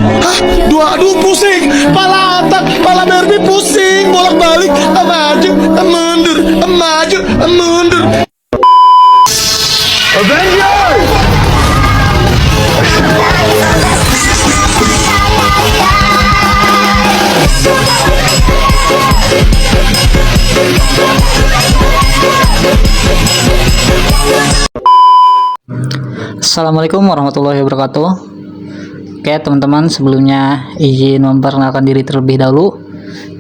Hah? Aduh pusing, pala otak, pala Barbie pusing, bolak-balik, maju, mundur, maju, mundur. Avengers! Assalamualaikum warahmatullahi wabarakatuh. Oke teman-teman, sebelumnya izin memperkenalkan diri terlebih dahulu.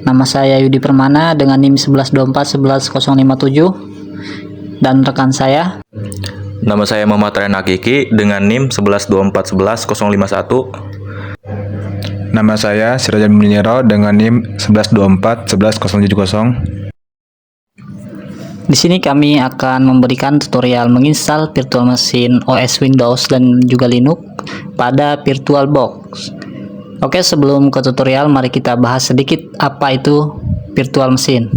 Nama saya Yudi Permana dengan NIM 1124 11057, dan rekan saya. Nama saya Muhammad Ryan Hakiki dengan NIM 1124 11051. Nama saya Sirajan Muniro dengan NIM 1124 11070. Di sini kami akan memberikan tutorial menginstal virtual machine OS Windows dan juga Linux pada VirtualBox. Oke, sebelum ke tutorial, mari kita bahas sedikit apa itu virtual machine.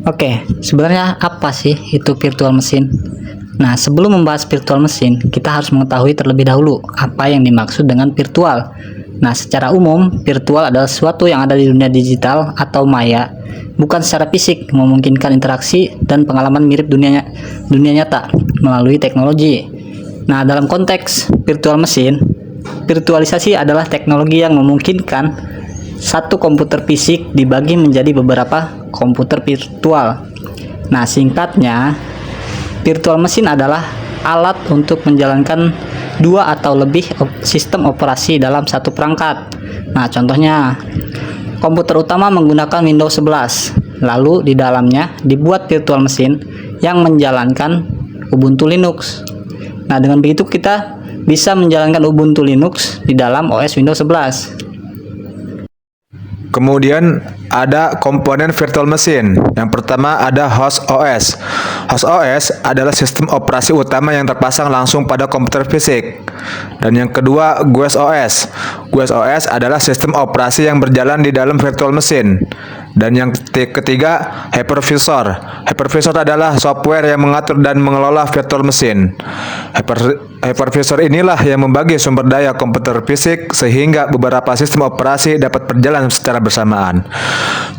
Oke, sebenarnya apa sih itu virtual machine? Nah, sebelum membahas virtual machine, kita harus mengetahui terlebih dahulu apa yang dimaksud dengan virtual. Nah, secara umum, virtual adalah sesuatu yang ada di dunia digital atau maya, bukan secara fisik, memungkinkan interaksi dan pengalaman mirip dunia nyata melalui teknologi. Nah, dalam konteks virtual machine, virtualisasi adalah teknologi yang memungkinkan satu komputer fisik dibagi menjadi beberapa komputer virtual. Nah, singkatnya, virtual machine adalah alat untuk menjalankan dua atau lebih sistem operasi dalam satu perangkat. Nah, contohnya, komputer utama menggunakan Windows 11, lalu di dalamnya dibuat virtual machine yang menjalankan Ubuntu Linux. Nah, dengan begitu kita bisa menjalankan Ubuntu Linux di dalam OS Windows 11. Kemudian ada komponen virtual machine. Yang pertama ada host OS. Host OS adalah sistem operasi utama yang terpasang langsung pada komputer fisik. Dan yang kedua GUIS OS. GUIS OS adalah sistem operasi yang berjalan di dalam virtual machine. Dan yang ketiga hypervisor. Hypervisor adalah software yang mengatur dan mengelola virtual machine. Hypervisor inilah yang membagi sumber daya komputer fisik sehingga beberapa sistem operasi dapat berjalan secara bersamaan.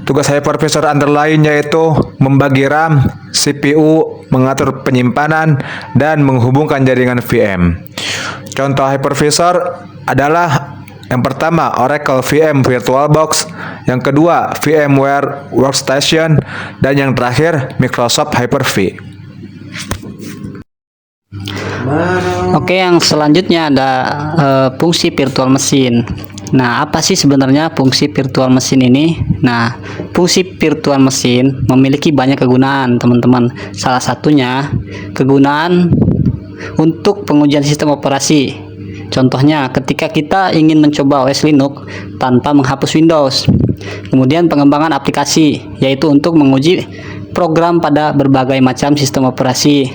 Tugas hypervisor antara lain yaitu membagi RAM, CPU, mengatur penyimpanan, dan menghubungkan jaringan VM. Contoh hypervisor adalah yang pertama Oracle VM VirtualBox, yang kedua VMware Workstation, dan yang terakhir Microsoft Hyper-V. Oke, yang selanjutnya ada fungsi virtual machine. Nah, apa sih sebenarnya fungsi virtual machine ini? Nah, fungsi virtual machine memiliki banyak kegunaan, teman-teman. Salah satunya kegunaan untuk pengujian sistem operasi. Contohnya, ketika kita ingin mencoba OS Linux tanpa menghapus Windows. Kemudian pengembangan aplikasi, yaitu untuk menguji program pada berbagai macam sistem operasi.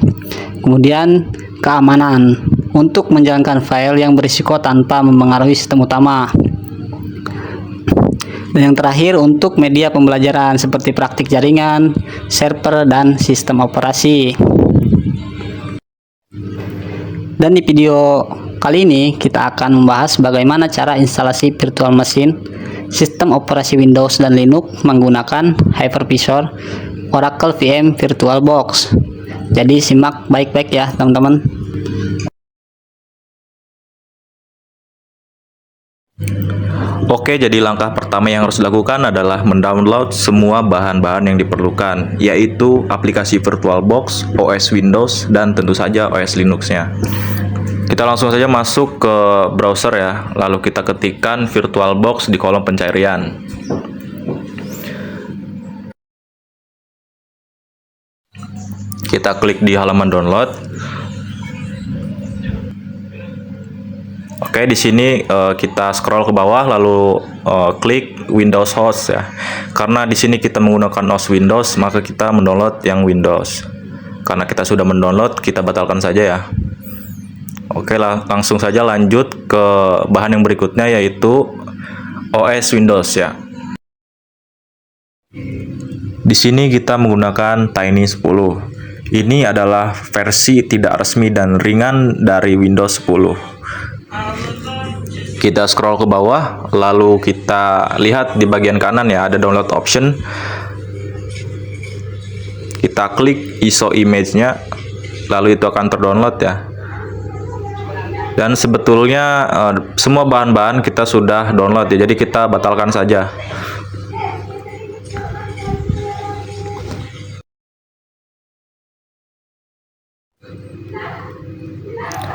Kemudian keamanan, untuk menjalankan file yang berisiko tanpa mempengaruhi sistem utama. Dan yang terakhir untuk media pembelajaran seperti praktik jaringan, server, dan sistem operasi. Dan di video kali ini kita akan membahas bagaimana cara instalasi virtual machine, sistem operasi Windows dan Linux menggunakan hypervisor Oracle VM VirtualBox. Jadi simak baik-baik ya teman-teman. Oke, jadi langkah pertama yang harus dilakukan adalah mendownload semua bahan-bahan yang diperlukan, yaitu aplikasi VirtualBox, OS Windows, dan tentu saja OS Linux-nya. Kita langsung saja masuk ke browser ya, lalu kita ketikkan VirtualBox di kolom pencarian. Kita klik di halaman download. Oke, di sini kita scroll ke bawah lalu klik Windows Host ya. Karena di sini kita menggunakan OS Windows, maka kita mendownload yang Windows. Karena kita sudah mendownload, kita batalkan saja ya. Oke lah, langsung saja lanjut ke bahan yang berikutnya yaitu OS Windows ya. Di sini kita menggunakan Tiny 10. Ini adalah versi tidak resmi dan ringan dari Windows 10. Kita scroll ke bawah, lalu kita lihat di bagian kanan ya, ada download option. Kita klik ISO image-nya, lalu itu akan terdownload ya. Dan sebetulnya semua bahan-bahan kita sudah download ya, jadi kita batalkan saja.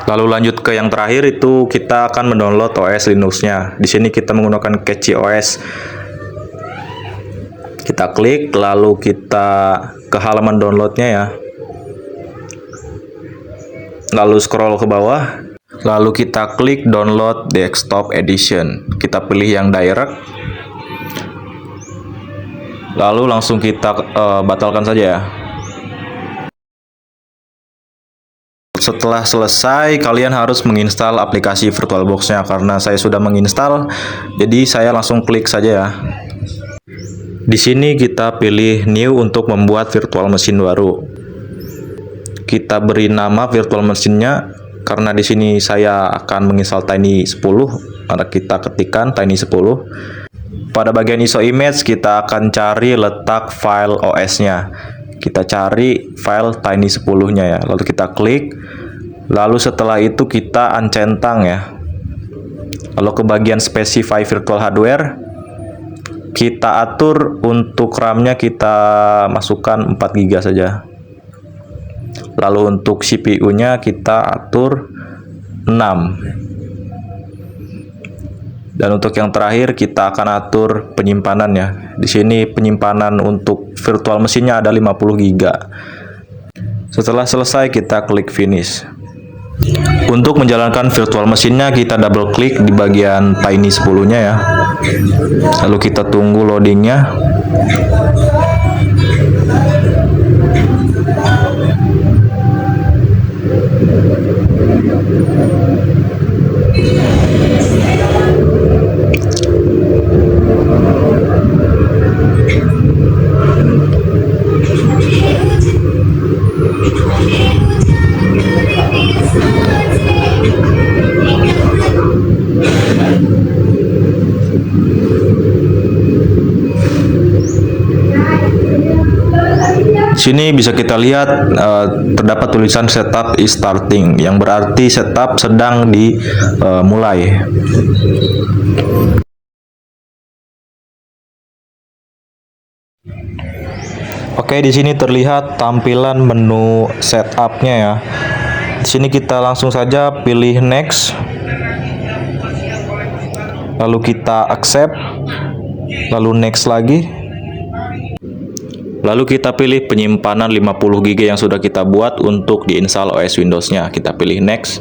Lalu lanjut ke yang terakhir, itu kita akan mendownload OS Linux-nya. Di sini kita menggunakan Catchy OS. Kita klik, lalu kita ke halaman downloadnya ya. Lalu scroll ke bawah, lalu kita klik download desktop edition. Kita pilih yang direct. Lalu langsung kita batalkan saja ya. Setelah selesai, kalian harus menginstal aplikasi VirtualBox-nya. Karena saya sudah menginstal, jadi saya langsung klik saja ya. Di sini kita pilih new untuk membuat virtual machine baru. Kita beri nama virtual machine-nya, karena di sini saya akan menginstal Tiny 10. Maka kita ketikkan Tiny 10. Pada bagian ISO image, kita akan cari letak file OS-nya. Kita cari file Tiny 10-nya ya, lalu kita klik. Lalu setelah itu kita uncentang ya. Lalu ke bagian specify virtual hardware, kita atur untuk RAM-nya, kita masukkan 4 GB saja. Lalu untuk CPU-nya kita atur 6. Dan untuk yang terakhir kita akan atur penyimpanannya. Di sini penyimpanan untuk virtual mesinnya ada 50 GB. Setelah selesai kita klik finish. Untuk menjalankan virtual mesinnya kita double klik di bagian Tiny 10-nya ya. Lalu kita tunggu loadingnya. Sini bisa kita lihat terdapat tulisan setup is starting, yang berarti setup sedang dimulai. Oke, di sini terlihat tampilan menu setupnya ya. Di sini kita langsung saja pilih next, lalu kita accept, lalu next lagi. Lalu kita pilih penyimpanan 50 GB yang sudah kita buat untuk diinstal OS Windows-nya. Kita pilih next.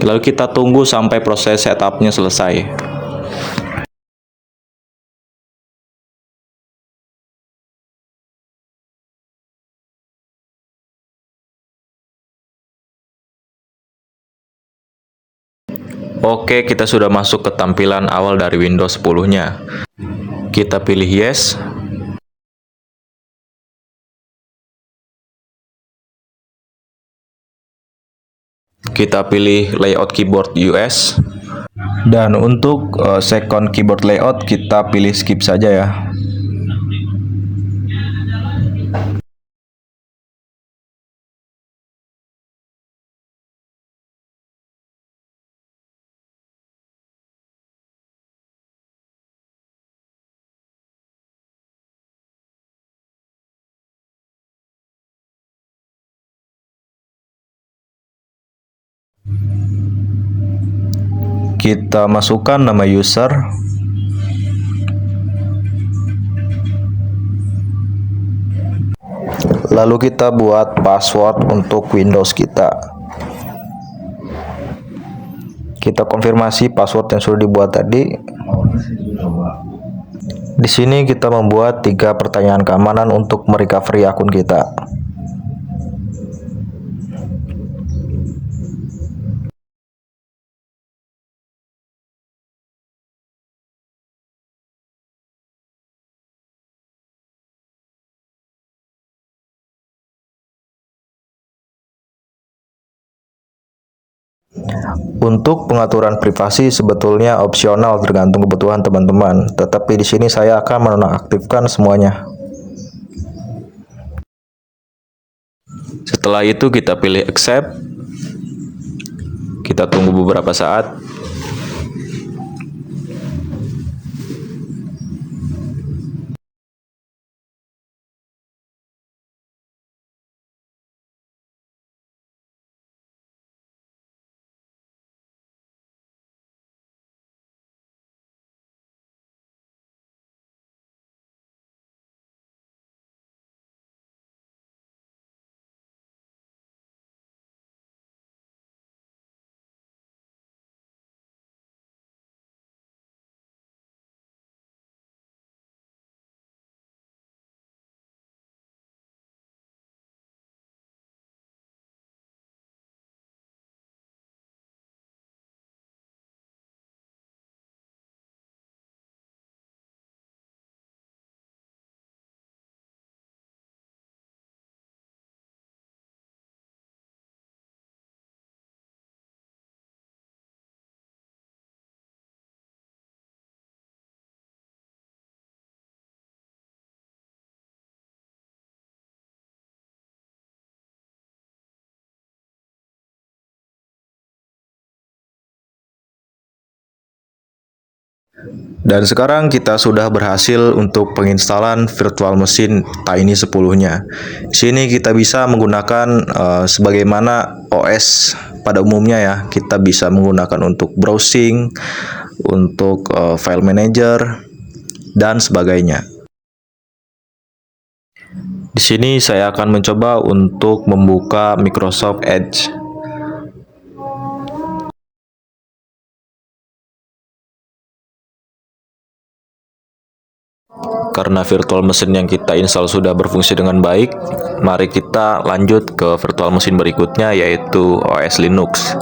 Lalu kita tunggu sampai proses setupnya selesai. Oke, kita sudah masuk ke tampilan awal dari Windows 10-nya. Kita pilih yes. Kita pilih layout keyboard US, dan untuk second keyboard layout kita pilih skip saja ya. Kita masukkan nama user, lalu kita buat password untuk Windows kita. Kita konfirmasi password yang sudah dibuat tadi. Di sini kita membuat 3 pertanyaan keamanan untuk merecovery akun kita. Untuk pengaturan privasi sebetulnya opsional tergantung kebutuhan teman-teman, tetapi di sini saya akan menonaktifkan semuanya. Setelah itu kita pilih accept. Kita tunggu beberapa saat. Dan sekarang kita sudah berhasil untuk penginstalan virtual machine Tiny 10-nya. Di sini kita bisa menggunakan sebagaimana OS pada umumnya ya. Kita bisa menggunakan untuk browsing, untuk file manager dan sebagainya. Di sini saya akan mencoba untuk membuka Microsoft Edge. Karena virtual machine yang kita install sudah berfungsi dengan baik, mari kita lanjut ke virtual machine berikutnya, yaitu OS Linux.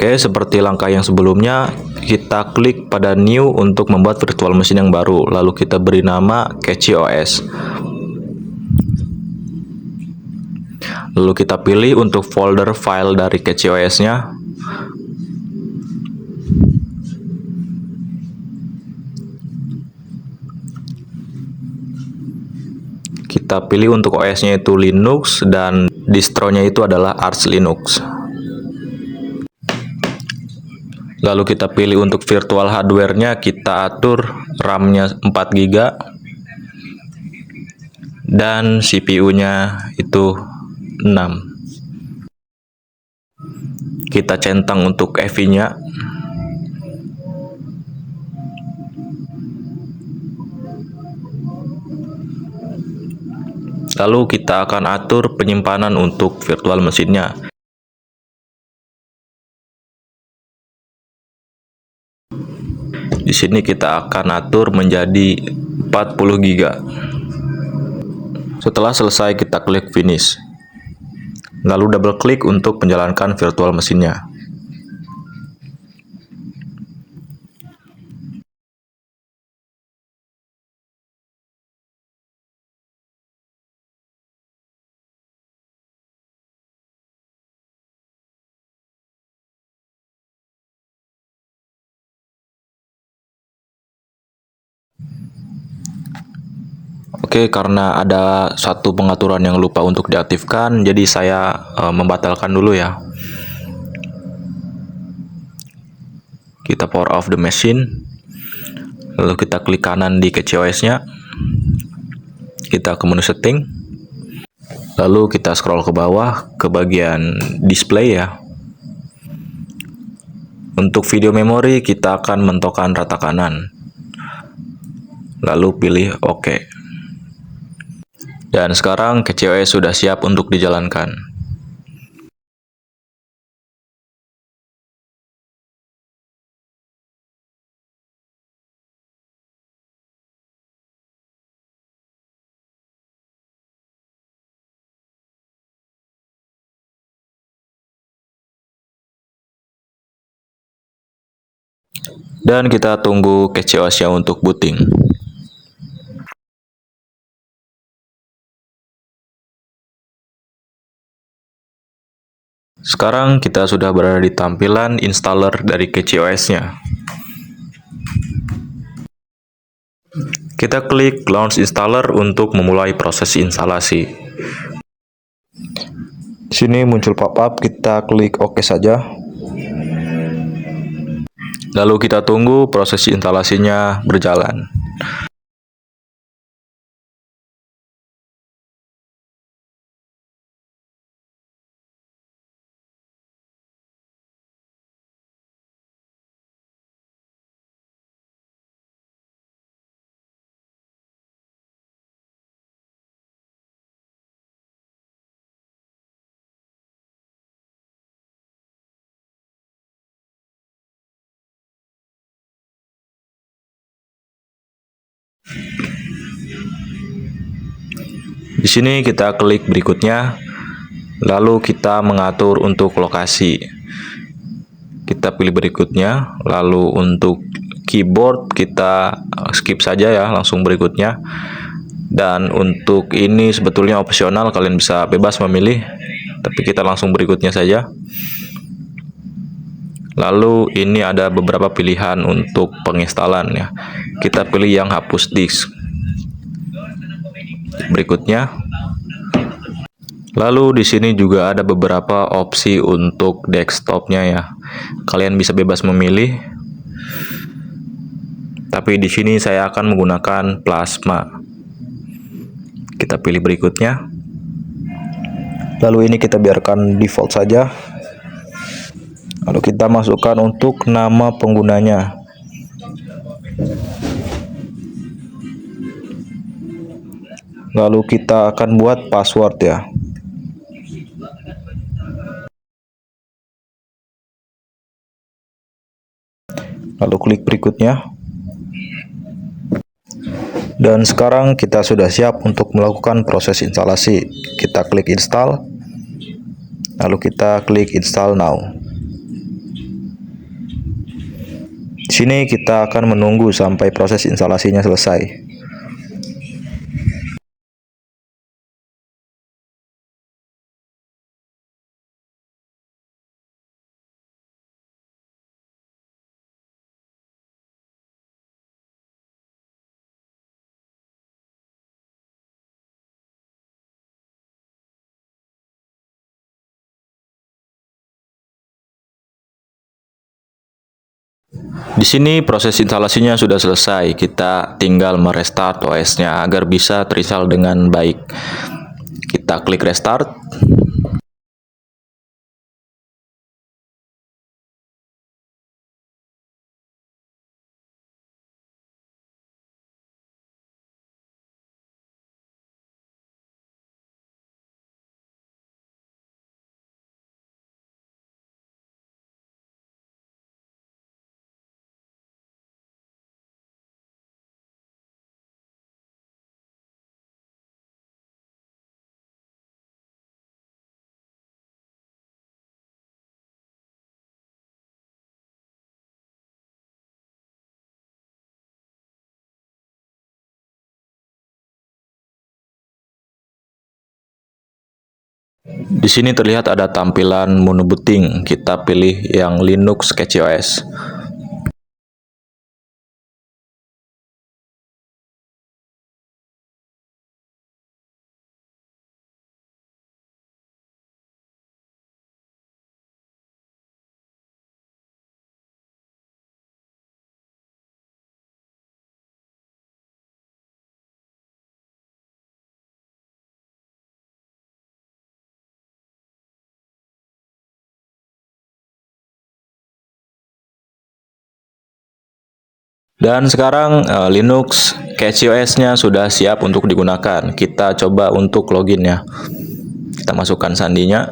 Oke, seperti langkah yang sebelumnya, kita klik pada New untuk membuat virtual machine yang baru, lalu kita beri nama Catchy OS. Lalu kita pilih untuk folder file dari Catchy OS-nya. Kita pilih untuk OS-nya itu Linux dan distronya itu adalah Arch Linux. Lalu kita pilih untuk virtual hardware-nya, kita atur RAM-nya 4 GB dan CPU-nya itu 6. Kita centang untuk EV-nya. Lalu kita akan atur penyimpanan untuk virtual mesinnya. Di sini kita akan atur menjadi 40 GB. Setelah selesai kita klik finish. Lalu double klik untuk menjalankan virtual mesinnya. Oke, karena ada satu pengaturan yang lupa untuk diaktifkan, jadi saya membatalkan dulu ya. Kita power off the machine, lalu kita klik kanan di KCOS-nya, kita ke menu setting, lalu kita scroll ke bawah ke bagian display ya. Untuk video memori kita akan mentokkan rata kanan, lalu pilih OK. Dan sekarang KCOS sudah siap untuk dijalankan. Dan kita tunggu KCOS-nya untuk booting. Sekarang kita sudah berada di tampilan installer dari KCOS-nya. Kita klik Launch Installer untuk memulai proses instalasi. Di sini muncul pop-up, kita klik OK saja. Lalu kita tunggu proses instalasinya berjalan. Di sini kita klik berikutnya, lalu kita mengatur untuk lokasi. Kita pilih berikutnya, lalu untuk keyboard kita skip saja ya, langsung berikutnya. Dan untuk ini sebetulnya opsional, kalian bisa bebas memilih, tapi kita langsung berikutnya saja. Lalu ini ada beberapa pilihan untuk penginstalan ya. Kita pilih yang hapus disk. Berikutnya. Lalu di sini juga ada beberapa opsi untuk desktopnya ya. Kalian bisa bebas memilih. Tapi di sini saya akan menggunakan plasma. Kita pilih berikutnya. Lalu ini kita biarkan default saja. Lalu kita masukkan untuk nama penggunanya. Lalu kita akan buat password ya. Lalu klik berikutnya. Dan sekarang kita sudah siap untuk melakukan proses instalasi. Kita klik install. Lalu kita klik install now. Di sini kita akan menunggu sampai proses instalasinya selesai. Di sini proses instalasinya sudah selesai. Kita tinggal merestart OS-nya agar bisa terinstall dengan baik. Kita klik restart. Di sini terlihat ada tampilan menu booting. Kita pilih yang Linux KCOS. Dan sekarang Linux CatchOS-nya sudah siap untuk digunakan. Kita coba untuk login ya. Kita masukkan sandinya.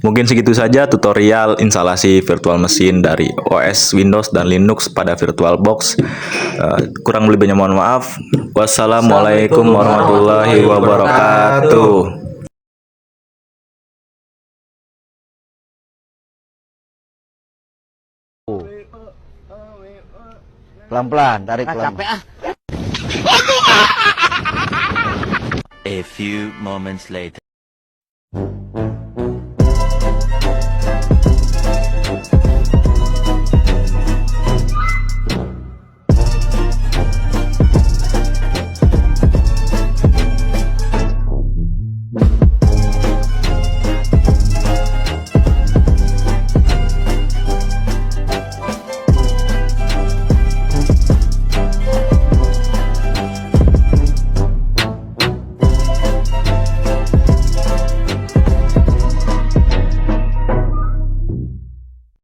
Mungkin segitu saja tutorial instalasi virtual machine dari OS Windows dan Linux pada VirtualBox. Kurang lebihnya mohon maaf. Wassalamualaikum warahmatullahi wabarakatuh. Pelan-pelan, tarik pelan. A few moments later.